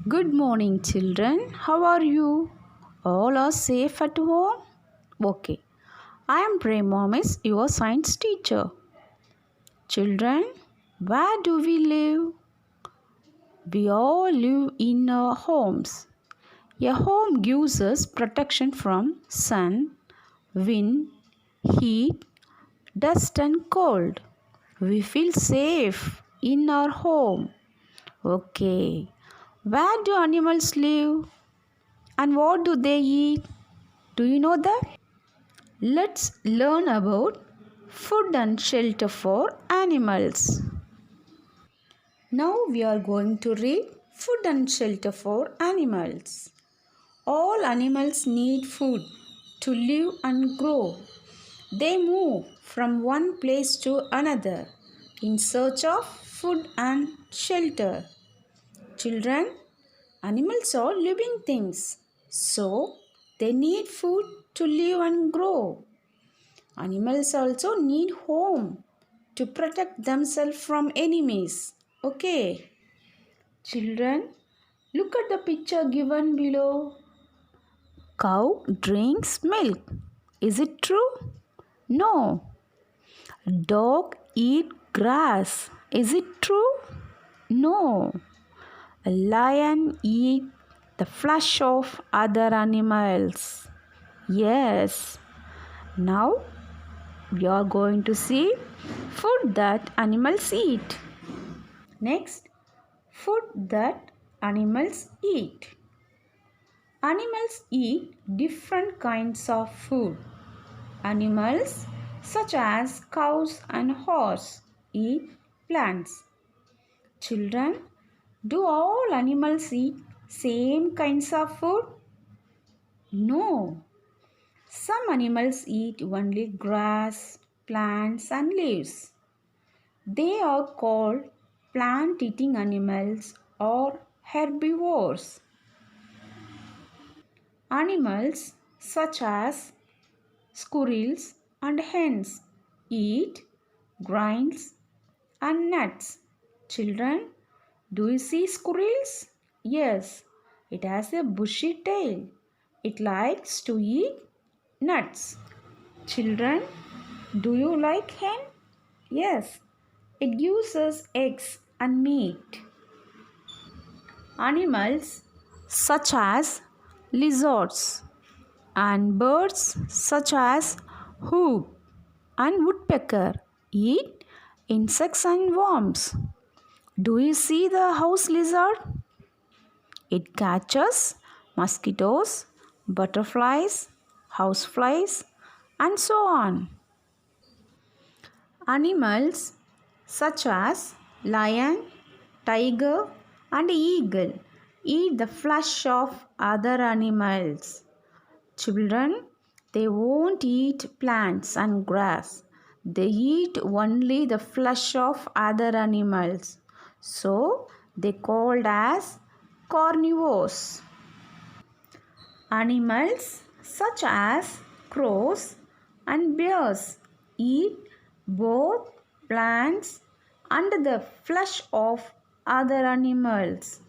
Good morning, children. How are you? All are safe at home? Okay. I am Premomis, your science teacher. Children, where do we live? We all live in our homes. A home gives us protection from sun, wind, heat, dust, and cold. We feel safe in our home. Okay. Where do animals live? And what do they eat? Do you know that? Let's learn about food and shelter for animals. Now we are going to read food and shelter for animals. All animals need food to live and grow. They move from one place to another in search of food and shelter. Children, animals are living things, so they need food to live and grow. Animals also need home to protect themselves from enemies. Okay. Children, look at the picture given below. Cow drinks milk. Is it true? No. Dog eat grass. Is it true? No. A lion eat the flesh of other animals. Yes. Now we are going to see food that animals eat. Next, food that animals eat. Animals eat different kinds of food. Animals such as cows and horse eat plants. Children, do all animals eat same kinds of food? No. Some animals eat only grass, plants and leaves. They are called plant-eating animals or herbivores. Animals such as squirrels and hens eat grains and nuts. Children, do you see squirrels? Yes, it has a bushy tail. It likes to eat nuts. Children, do you like hen? Yes, it gives us eggs and meat. Animals such as lizards and birds such as hoop and woodpecker eat insects and worms. Do you see the house lizard? It catches mosquitoes, butterflies, houseflies, and so on. Animals such as lion, tiger, and eagle eat the flesh of other animals. Children, they won't eat plants and grass. They eat only the flesh of other animals. So, they called as carnivores. Animals such as crows and bears eat both plants and the flesh of other animals.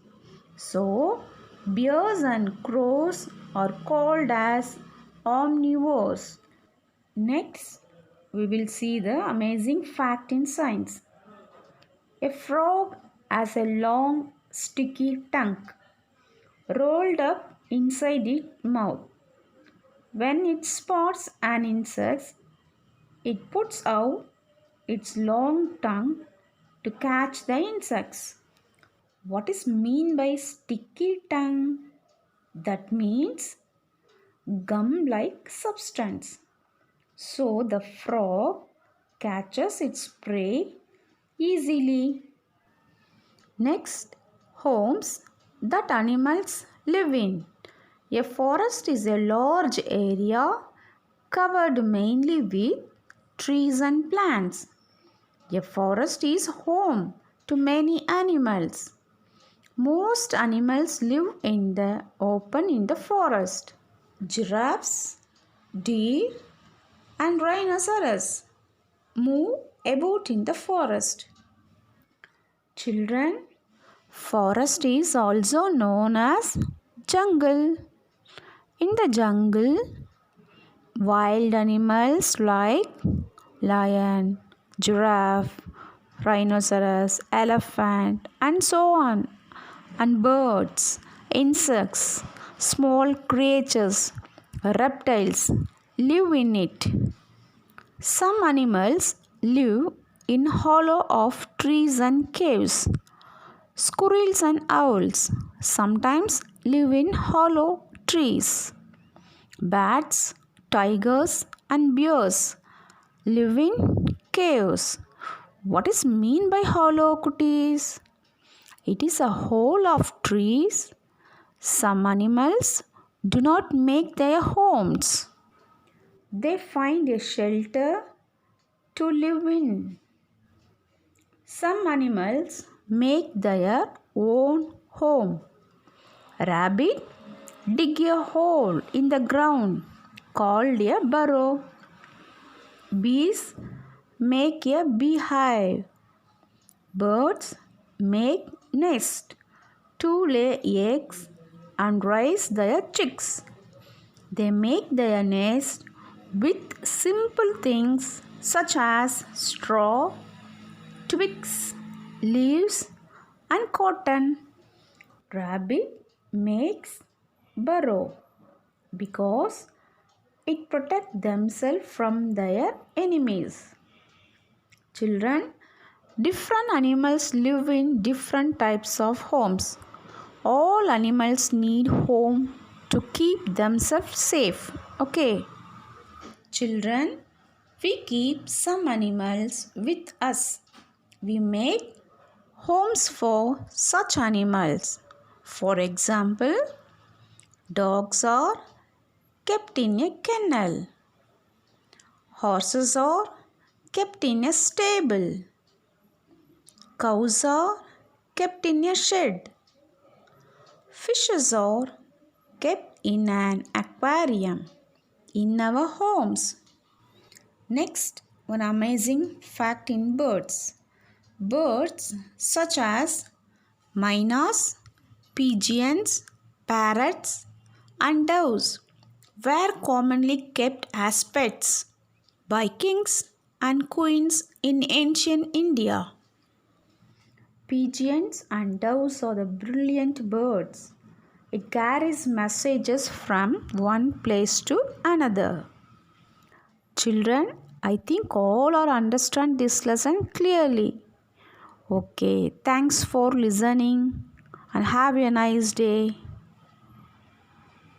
So, bears and crows are called as omnivores. Next, we will see the amazing fact in science. A frog has a long, sticky tongue rolled up inside its mouth. When it spots an insect, it puts out its long tongue to catch the insects. What is mean by sticky tongue? That means gum-like substance. So the frog catches its prey easily. Next, homes that animals live in. A forest is a large area covered mainly with trees and plants. A forest is home to many animals. Most animals live in the open in the forest. Giraffes, deer, and rhinoceros move about in the forest. Children, Forest is also known as jungle. In the jungle, wild animals like lion, giraffe, rhinoceros, elephant, and so on, and birds, insects, small creatures, reptiles live in it. Some animals live in hollow of trees and caves. Squirrels and owls sometimes live in hollow trees. Bats, tigers, and bears live in caves. What is mean by hollow, cuties? It is a hole of trees. Some animals do not make their homes. They find a shelter to live in. Some animals make their own home. Rabbit dig a hole in the ground called a burrow. Bees make a beehive. Birds make nest to lay eggs and raise their chicks. They make their nest with simple things such as straw, twigs, leaves, and cotton. Rabbit makes burrow because it protects themselves from their enemies. Children, different animals live in different types of homes. All animals need home to keep themselves safe. Okay. Children, we keep some animals with us. We make homes for such animals. For example, dogs are kept in a kennel. Horses are kept in a stable. Cows are kept in a shed. Fishes are kept in an aquarium in our homes. Next, one amazing fact in birds. Birds such as mynas, pigeons, parrots, and doves were commonly kept as pets by kings and queens in ancient India. Pigeons and doves are the brilliant birds. It carries messages from one place to another. Children, I think all are understand this lesson clearly. Okay, thanks for listening and have a nice day.